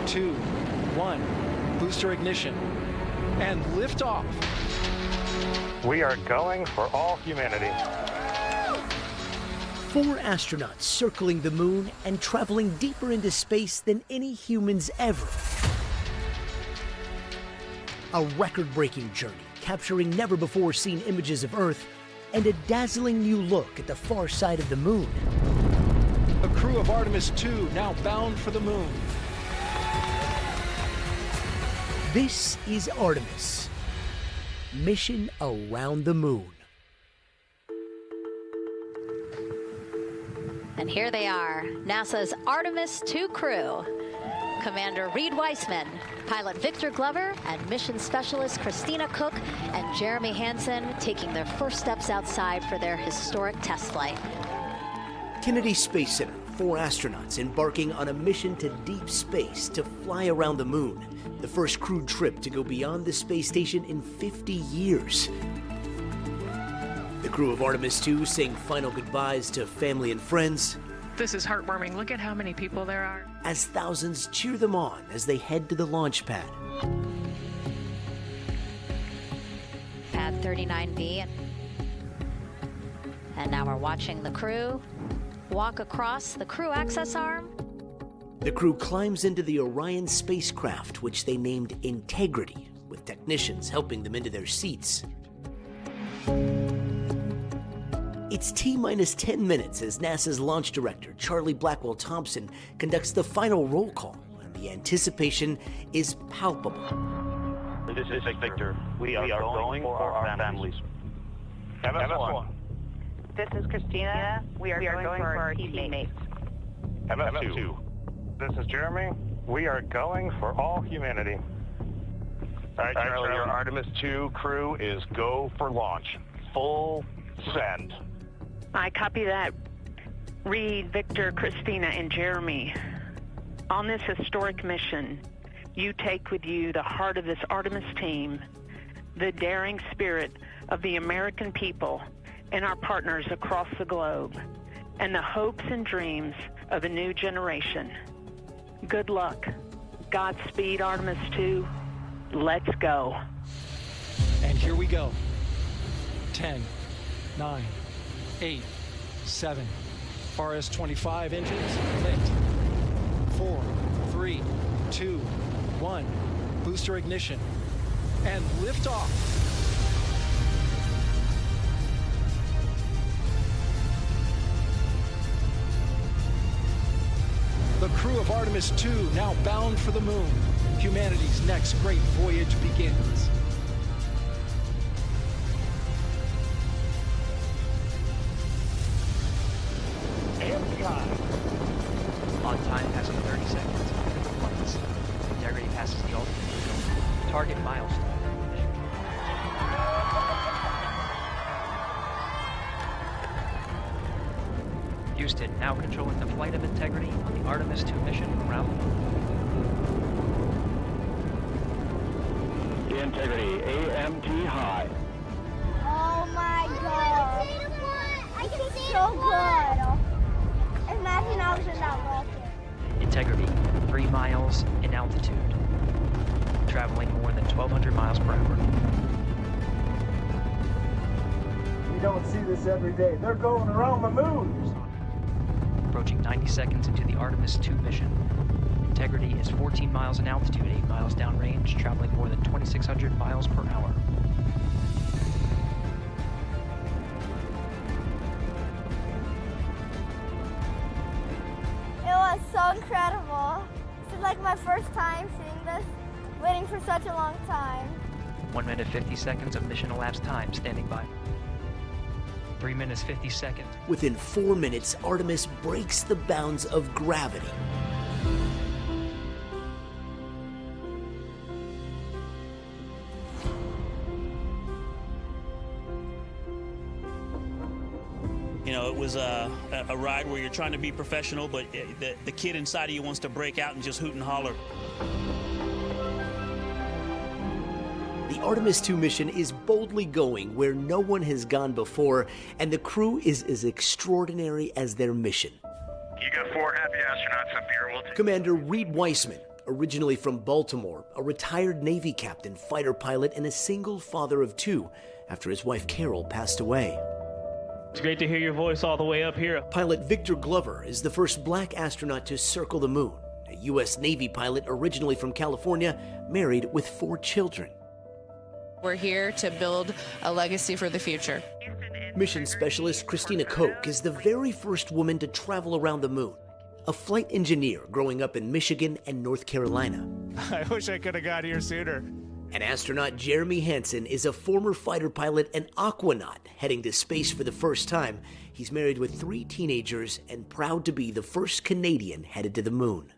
2, 1. Booster ignition. And liftoff. We are going for all humanity. 4 astronauts circling the moon and traveling deeper into space than any humans ever. A record-breaking journey, capturing never-before-seen images of Earth and a dazzling new look at the far side of the moon. The crew of Artemis II now bound for the moon. This is Artemis, mission around the moon. And here they are, NASA's Artemis II crew. Commander Reed Weissman, pilot Victor Glover, and mission specialist Christina Cook and Jeremy Hansen taking their first steps outside for their historic test flight. Kennedy Space Center, 4 astronauts embarking on a mission to deep space to fly around the moon. The first crewed trip to go beyond the space station in 50 years. The crew of Artemis II saying final goodbyes to family and friends. This is heartwarming. Look at how many people there are. As thousands cheer them on as they head to the launch pad. Pad 39B. And now we're watching the crew walk across the crew access arm. The crew climbs into the Orion spacecraft, which they named Integrity, with technicians helping them into their seats. It's T-minus 10 minutes as NASA's launch director, Charlie Blackwell Thompson, conducts the final roll call, and the anticipation is palpable. This is Victor. We are going for our families. MS1. This is Christina. We are going for our teammates. MS2. This is Jeremy. We are going for all humanity. All right, Charlie, your Artemis II crew is go for launch. Full send. I copy that. Reed, Victor, Christina, and Jeremy. On this historic mission, you take with you the heart of this Artemis team, the daring spirit of the American people and our partners across the globe, and the hopes and dreams of a new generation. Good luck. Godspeed, Artemis II. Let's go. And here we go. 10, 9, 8, 7. RS-25 engines lit. 4, 3, 2, 1. Booster ignition. And liftoff. The crew of Artemis II now bound for the moon. Humanity's next great voyage begins. On time passing 30 seconds. Flights. Integrity passes the altitude. Target milestone. Houston now controlling the flight of Integrity on the Artemis II mission around the moon. Integrity, AMT high. Oh my god. I can see so good. Imagine I was in that rocket. Integrity, 3 miles in altitude. Traveling more than 1,200 miles per hour. We don't see this every day. They're going around the moon. Approaching 90 seconds into the Artemis II mission. Integrity is 14 miles in altitude, 8 miles downrange, traveling more than 2,600 miles per hour. It was so incredible. This is like my first time seeing this, waiting for such a long time. 1 minute 50 seconds of mission elapsed time standing by. 3 minutes 50 seconds. Within 4 minutes, Artemis breaks the bounds of gravity. You know, it was a ride where you're trying to be professional, but the kid inside of you wants to break out and just hoot and holler. The Artemis II mission is boldly going where no one has gone before, and the crew is as extraordinary as their mission. You got 4 happy astronauts up here. Commander Reed Weissman, Originally from Baltimore, a retired Navy captain, fighter pilot, and a single father of two after his wife Carol passed away. It's great to hear your voice all the way up here. Pilot Victor Glover is the first black astronaut to circle the moon. A U.S. Navy pilot originally from California, married with 4 children. We're here to build a legacy for the future. Mission specialist Christina Koch is the very first woman to travel around the moon. A flight engineer growing up in Michigan and North Carolina. I wish I could have got here sooner. And astronaut Jeremy Hansen is a former fighter pilot and aquanaut heading to space for the first time. He's married with 3 teenagers and proud to be the first Canadian headed to the moon.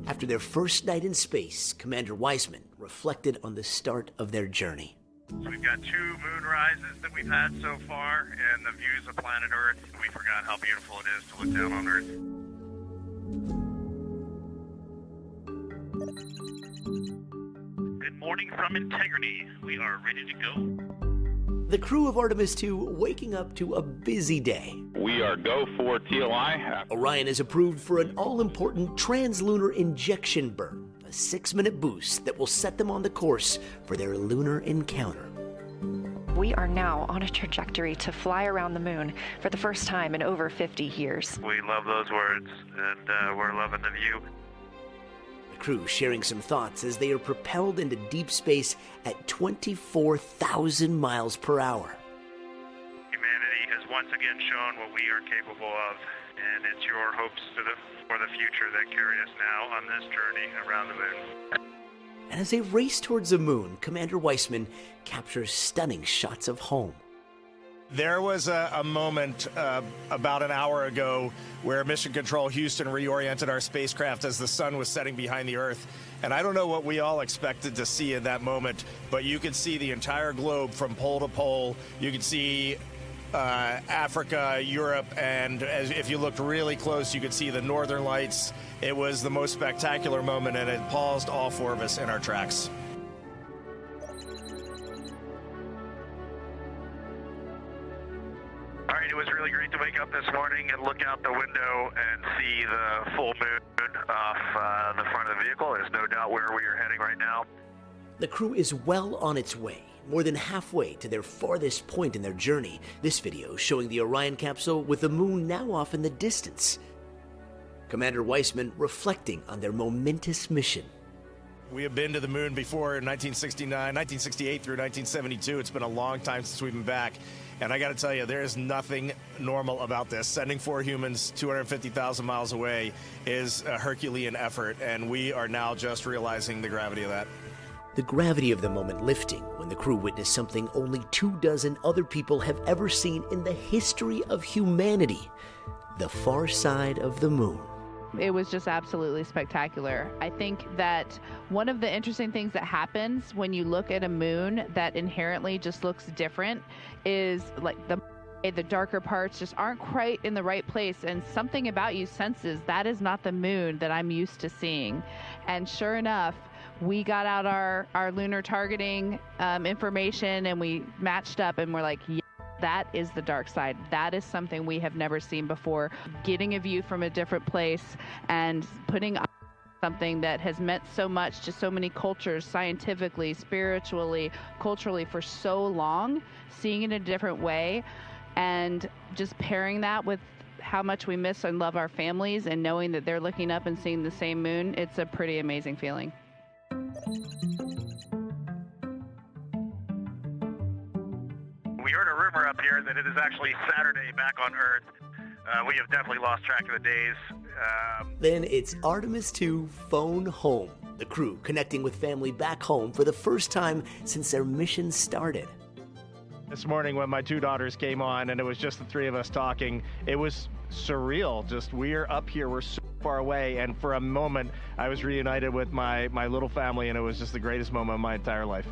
After their first night in space, Commander Wiseman reflected on the start of their journey. So we've got 2 moon rises that we've had so far, and the views of planet Earth. We forgot how beautiful it is to look down on Earth. Good morning from Integrity. We are ready to go. The crew of Artemis II waking up to a busy day. We are go for TLI. Orion is approved for an all-important translunar injection burn, a 6-minute boost that will set them on the course for their lunar encounter. We are now on a trajectory to fly around the moon for the first time in over 50 years. We love those words, and we're loving the view. The crew sharing some thoughts as they are propelled into deep space at 24,000 miles per hour. Humanity has once again shown what we are capable of, and it's your hopes for the future that carry us now on this journey around the moon. And as they race towards the moon, Commander Wiseman captures stunning shots of home. There was a moment about an hour ago where Mission Control Houston reoriented our spacecraft as the sun was setting behind the Earth. And I don't know what we all expected to see in that moment, but you could see the entire globe from pole to pole. You could see Africa, Europe, and if you looked really close, you could see the northern lights. It was the most spectacular moment, and it paused all 4 of us in our tracks. All right, it was really great to wake up this morning and look out the window and see the full moon off the front of the vehicle. There's no doubt where we are heading right now. The crew is well on its way, more than halfway to their farthest point in their journey. This video showing the Orion capsule with the moon now off in the distance. Commander Wiseman reflecting on their momentous mission. We have been to the moon before in 1968 through 1972. It's been a long time since we've been back. And I got to tell you, there is nothing normal about this. Sending 4 humans 250,000 miles away is a Herculean effort, and we are now just realizing the gravity of that. The gravity of the moment lifting when the crew witnessed something only 24 other people have ever seen in the history of humanity: the far side of the moon. It was just absolutely spectacular. I think that one of the interesting things that happens when you look at a moon that inherently just looks different is like the darker parts just aren't quite in the right place, and something about you senses that is not the moon that I'm used to seeing. And sure enough, we got out our lunar targeting information, and we matched up, and we're like, yeah, that is the dark side. That is something we have never seen before. Getting a view from a different place and putting something that has meant so much to so many cultures, scientifically, spiritually, culturally, for so long, seeing it in a different way, and just pairing that with how much we miss and love our families and knowing that they're looking up and seeing the same moon, it's a pretty amazing feeling. We heard a rumor up here that it is actually Saturday back on Earth. We have definitely lost track of the days. Then it's Artemis II phone home. The crew connecting with family back home for the first time since their mission started. This morning when my 2 daughters came on and it was just the 3 of us talking, it was surreal. Just we're up here, we're so far away, and for a moment I was reunited with my little family, and it was just the greatest moment of my entire life.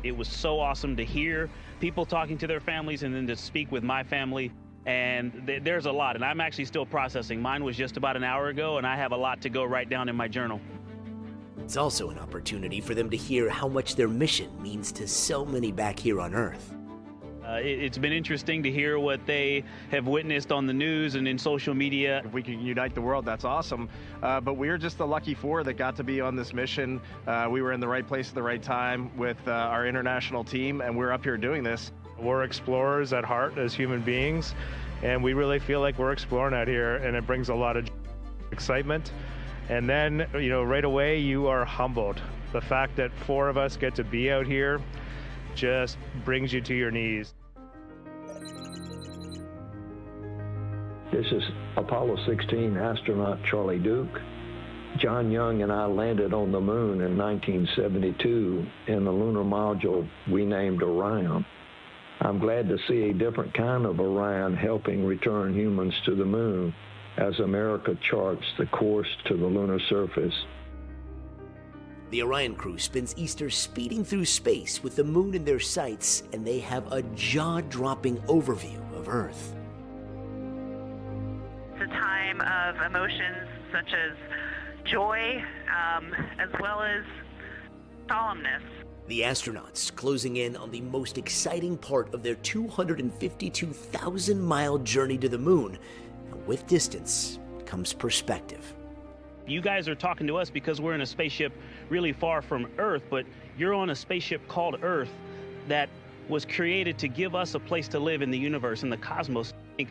It was so awesome to hear people talking to their families and then to speak with my family. And there's a lot, and I'm actually still processing. Mine was just about an hour ago, and I have a lot to go write down in my journal. It's also an opportunity for them to hear how much their mission means to so many back here on Earth. It's been interesting to hear what they have witnessed on the news and in social media. If we can unite the world, that's awesome. But we're just the lucky four that got to be on this mission. We were in the right place at the right time with our international team, and we're up here doing this. We're explorers at heart as human beings, and we really feel like we're exploring out here, and it brings a lot of excitement. And then, right away, you are humbled. The fact that four of us get to be out here just brings you to your knees. This is Apollo 16 astronaut Charlie Duke. John Young and I landed on the moon in 1972 in the lunar module we named Orion. I'm glad to see a different kind of Orion helping return humans to the moon as America charts the course to the lunar surface. The Orion crew spends Easter speeding through space with the moon in their sights, and they have a jaw-dropping overview of Earth. It's a time of emotions such as joy, as well as solemnness. The astronauts closing in on the most exciting part of their 252,000-mile journey to the moon. And with distance comes perspective. You guys are talking to us because we're in a spaceship really far from Earth, but you're on a spaceship called Earth that was created to give us a place to live in the universe, in the cosmos. I think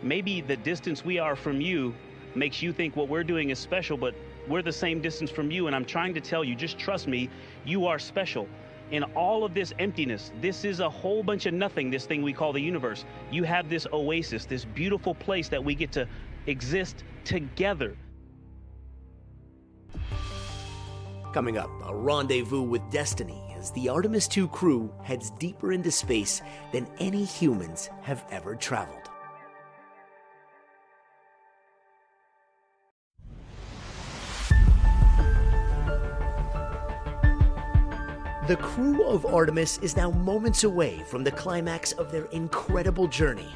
maybe the distance we are from you makes you think what we're doing is special, but we're the same distance from you, and I'm trying to tell you, just trust me, you are special. In all of this emptiness, this is a whole bunch of nothing, this thing we call the universe. You have this oasis, this beautiful place that we get to exist together. Coming up, a rendezvous with destiny as the Artemis II crew heads deeper into space than any humans have ever traveled. The crew of Artemis is now moments away from the climax of their incredible journey.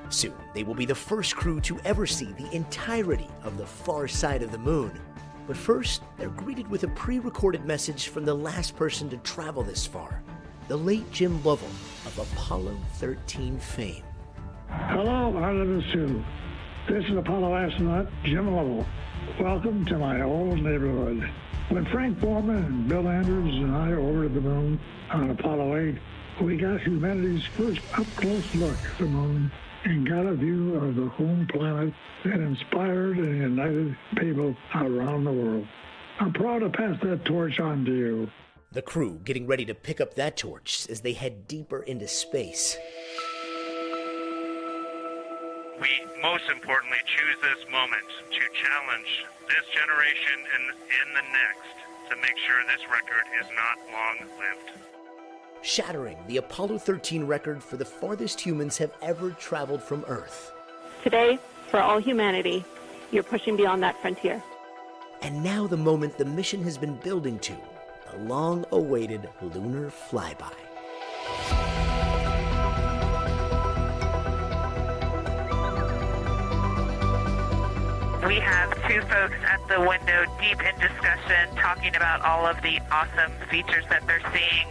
Soon, they will be the first crew to ever see the entirety of the far side of the moon. But first, they're greeted with a pre-recorded message from the last person to travel this far, the late Jim Lovell of Apollo 13 fame. Hello, Artemis II. This is Apollo astronaut Jim Lovell. Welcome to my old neighborhood. When Frank Borman and Bill Andrews and I orbited the moon on Apollo 8, we got humanity's first up-close look at the moon and got a view of the home planet that inspired and united people around the world. I'm proud to pass that torch on to you. The crew getting ready to pick up that torch as they head deeper into space. We most importantly choose this moment to challenge this generation and the next to make sure this record is not long-lived. Shattering the Apollo 13 record for the farthest humans have ever traveled from Earth. Today, for all humanity, you're pushing beyond that frontier. And now the moment the mission has been building to, the long-awaited lunar flyby. We have two folks at the window deep in discussion talking about all of the awesome features that they're seeing.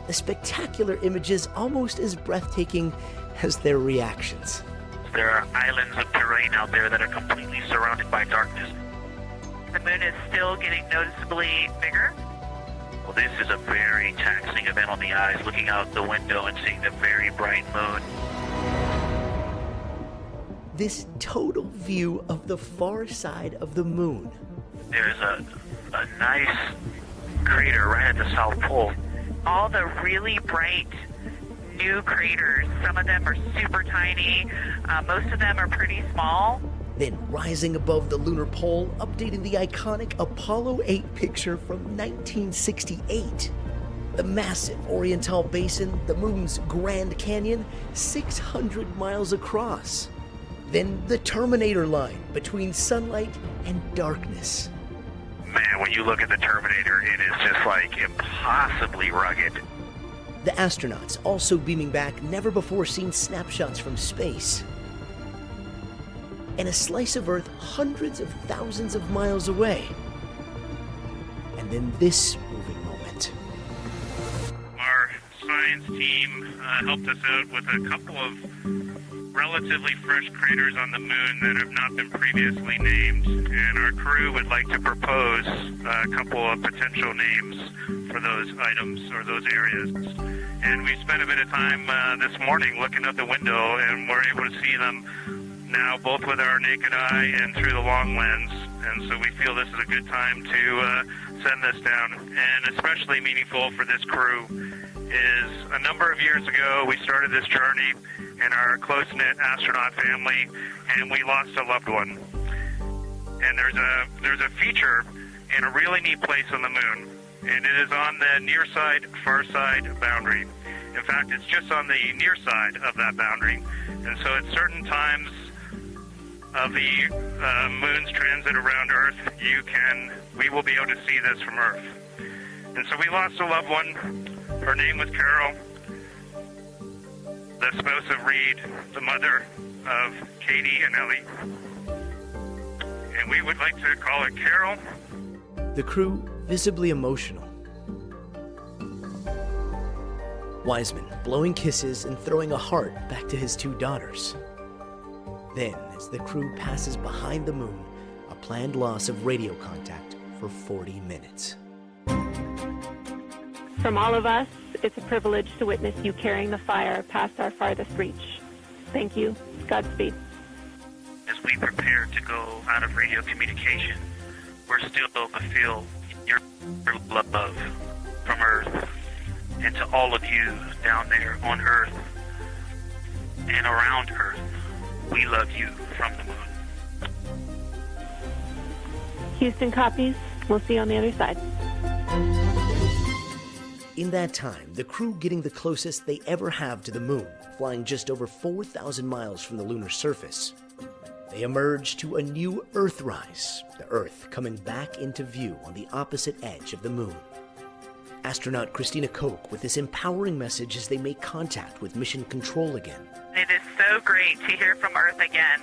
The spectacular images almost as breathtaking as their reactions. There are islands of terrain out there that are completely surrounded by darkness. The moon is still getting noticeably bigger. Well, this is a very taxing event on the eyes, looking out the window and seeing the very bright moon. This total view of the far side of the moon. There's a nice crater right at the South Pole. All the really bright new craters, some of them are super tiny, most of them are pretty small. Then rising above the lunar pole, updating the iconic Apollo 8 picture from 1968. The massive Oriental Basin, the moon's Grand Canyon, 600 miles across. Then the Terminator line between sunlight and darkness. Man, when you look at the Terminator, it is just like impossibly rugged. The astronauts also beaming back never-before-seen snapshots from space. And a slice of Earth hundreds of thousands of miles away. And then this moving moment. Our scientists science team helped us out with a couple of relatively fresh craters on the moon that have not been previously named, and our crew would like to propose a couple of potential names for those items or those areas. And we spent a bit of time this morning looking out the window, and we're able to see them now both with our naked eye and through the long lens. And so we feel this is a good time to send this down. And especially meaningful for this crew is a number of years ago we started this journey in our close-knit astronaut family, and we lost a loved one. And there's a feature in a really neat place on the moon, and it is on the near side, far side boundary. In fact, it's just on the near side of that boundary. And so at certain times of the moon's transit around Earth, we will be able to see this from Earth. And so we lost a loved one. Her name was Carol, the spouse of Reed, the mother of Katie and Ellie. And we would like to call it Carol. The crew visibly emotional. Wiseman blowing kisses and throwing a heart back to his two daughters. Then, as the crew passes behind the moon, a planned loss of radio contact for 40 minutes. From all of us, it's a privilege to witness you carrying the fire past our farthest reach. Thank you. Godspeed. As we prepare to go out of radio communication, we're still to feel your love from Earth, and to all of you down there on Earth and around Earth. We love you from the moon. Houston copies. We'll see you on the other side. In that time, the crew getting the closest they ever have to the moon, flying just over 4,000 miles from the lunar surface. They emerge to a new Earthrise, the Earth coming back into view on the opposite edge of the moon. Astronaut Christina Koch with this empowering message as they make contact with Mission Control again. It is so great to hear from Earth again.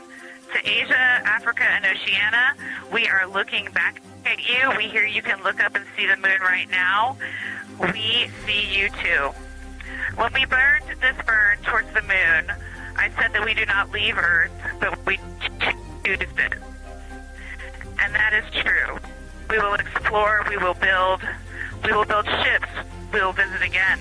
To Asia, Africa, and Oceania, we are looking back at you. We hear you can look up and see the moon right now. We see you too. When we burned this burn towards the moon, I said that we do not leave Earth, but we choose it. And that is true. We will explore, we will build ships, we will visit again.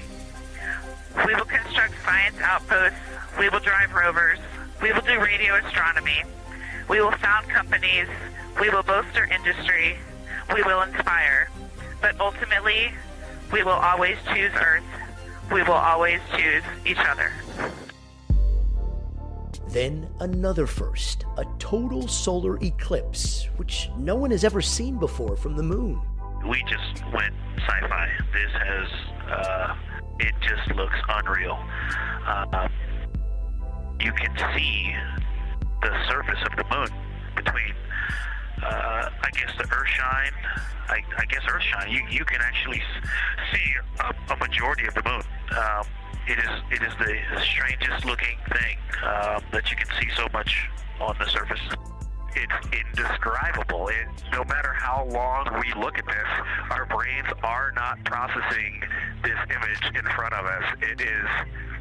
We will construct science outposts, we will drive rovers, we will do radio astronomy, we will found companies, we will bolster industry, we will inspire. But ultimately, we will always choose Earth. We will always choose each other. Then another first, a total solar eclipse, which no one has ever seen before from the moon. We just went sci-fi. This has, it just looks unreal. You can see the surface of the moon between, I guess, the Earthshine. I guess Earthshine. You can actually see a majority of the moon. It is the strangest looking thing that you can see so much on the surface. It's indescribable. No matter how long we look at this, our brains are not processing this image in front of us. It is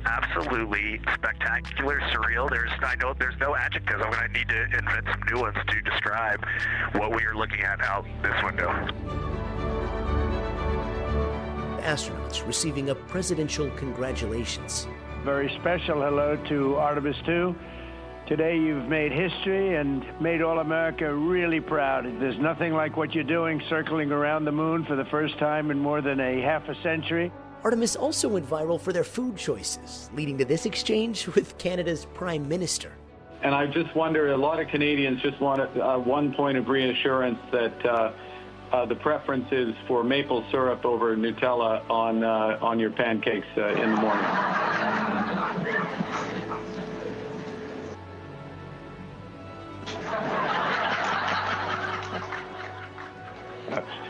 absolutely spectacular, surreal. I know there's no adjectives. I'm going to need to invent some new ones to describe what we are looking at out this window. Astronauts receiving a presidential congratulations. Very special hello to Artemis II. Today you've made history and made all America really proud. There's nothing like what you're doing, circling around the moon for the first time in more than a half a century. Artemis also went viral for their food choices, leading to this exchange with Canada's Prime Minister. And I just wonder, a lot of Canadians just want one point of reassurance that the preference is for maple syrup over Nutella on your pancakes in the morning.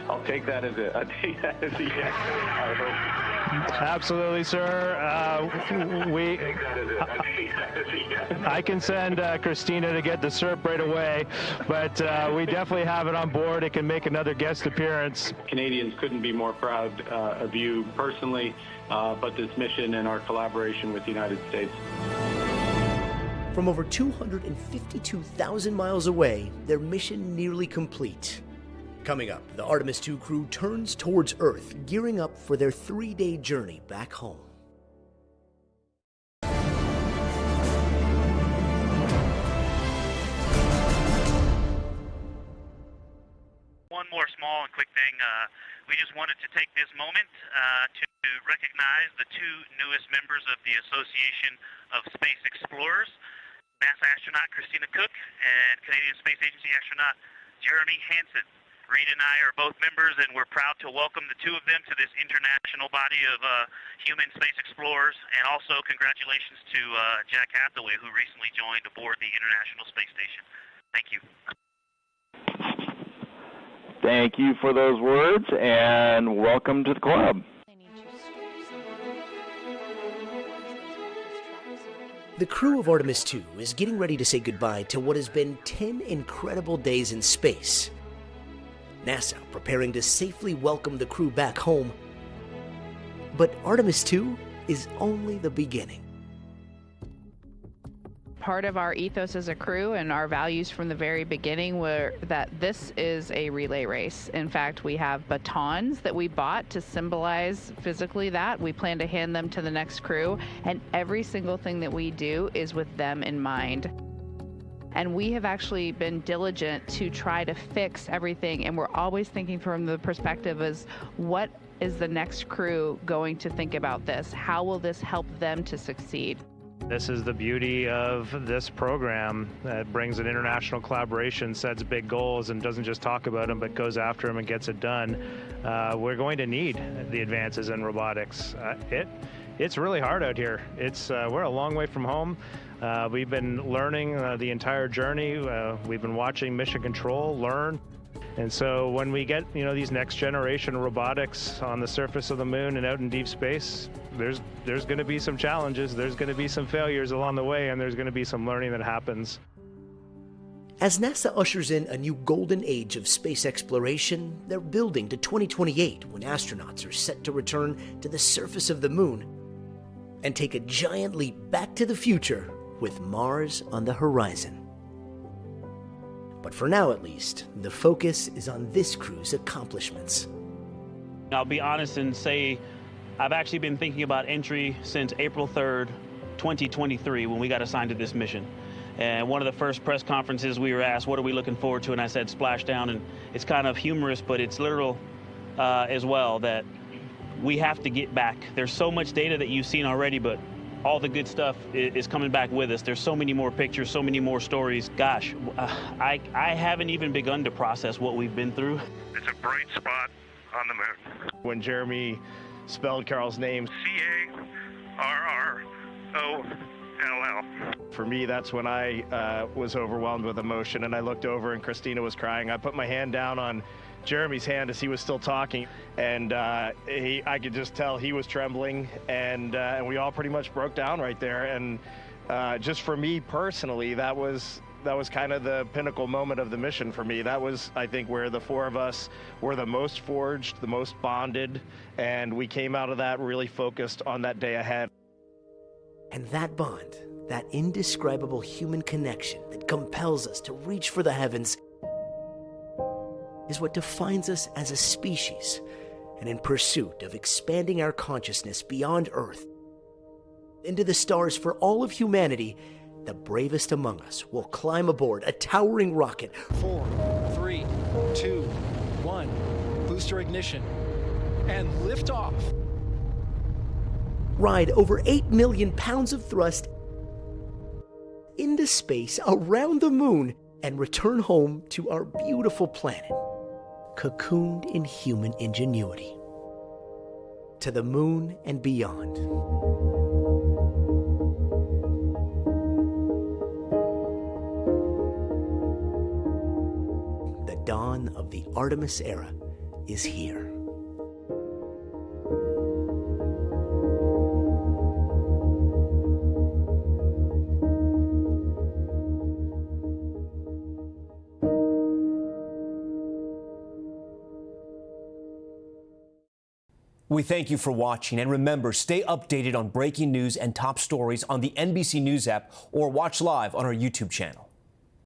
I'll take that as a yes. I hope. Absolutely, sir. I can send Christina to get the SERP right away, but we definitely have it on board. It can make another guest appearance. Canadians couldn't be more proud of you personally, but this mission and our collaboration with the United States. From over 252,000 miles away, their mission nearly complete. Coming up, the Artemis II crew turns towards Earth, gearing up for their 3-day journey back home. One more small and quick thing. We just wanted to take this moment to recognize the two newest members of the Association of Space Explorers, NASA astronaut Christina Cook and Canadian Space Agency astronaut Jeremy Hansen. Reed and I are both members, and we're proud to welcome the two of them to this international body of human space explorers. And also congratulations to Jack Hathaway, who recently joined aboard the International Space Station. Thank you. Thank you for those words, and welcome to the club. The crew of Artemis II is getting ready to say goodbye to what has been 10 incredible days in space. NASA preparing to safely welcome the crew back home. But Artemis II is only the beginning. Part of our ethos as a crew and our values from the very beginning were that this is a relay race. In fact, we have batons that we bought to symbolize physically that. We plan to hand them to the next crew, and every single thing that we do is with them in mind. And we have actually been diligent to try to fix everything, and we're always thinking from the perspective as what is the next crew going to think about this? How will this help them to succeed? This is the beauty of this program. It brings an international collaboration, sets big goals, and doesn't just talk about them, but goes after them and gets it done. We're going to need the advances in robotics. It's really hard out here. We're a long way from home. We've been learning the entire journey. We've been watching Mission Control learn. And so when we get, these next generation robotics on the surface of the moon and out in deep space, there's going to be some challenges, there's going to be some failures along the way, and there's going to be some learning that happens. As NASA ushers in a new golden age of space exploration, they're building to 2028 when astronauts are set to return to the surface of the moon and take a giant leap back to the future with Mars on the horizon. But for now, at least, the focus is on this crew's accomplishments. I'll be honest and say I've actually been thinking about entry since April 3rd, 2023, when we got assigned to this mission. And one of the first press conferences we were asked, what are we looking forward to? And I said splashdown, and it's kind of humorous, but it's literal as well, that we have to get back. There's so much data that you've seen already, but all the good stuff is coming back with us. There's so many more pictures, so many more stories. Gosh, I haven't even begun to process what we've been through. It's a bright spot on the moon. When Jeremy spelled Carl's name, C-A-R-R-O-L-L. For me, that's when I was overwhelmed with emotion, and I looked over and Christina was crying. I put my hand down on Jeremy's hand as he was still talking, and I could just tell he was trembling, and we all pretty much broke down right there. And just for me personally, that was kind of the pinnacle moment of the mission for me. That was, I think, where the four of us were the most forged, the most bonded, and we came out of that really focused on that day ahead. And that bond, that indescribable human connection that compels us to reach for the heavens, is what defines us as a species, and in pursuit of expanding our consciousness beyond Earth into the stars for all of humanity, the bravest among us will climb aboard a towering rocket. 4, 3, 2, 1. Booster ignition. And liftoff. Ride over 8 million pounds of thrust into space around the moon and return home to our beautiful planet, cocooned in human ingenuity, to the moon and beyond. The dawn of the Artemis era is here. We thank you for watching, and remember, stay updated on breaking news and top stories on the NBC News app or watch live on our YouTube channel.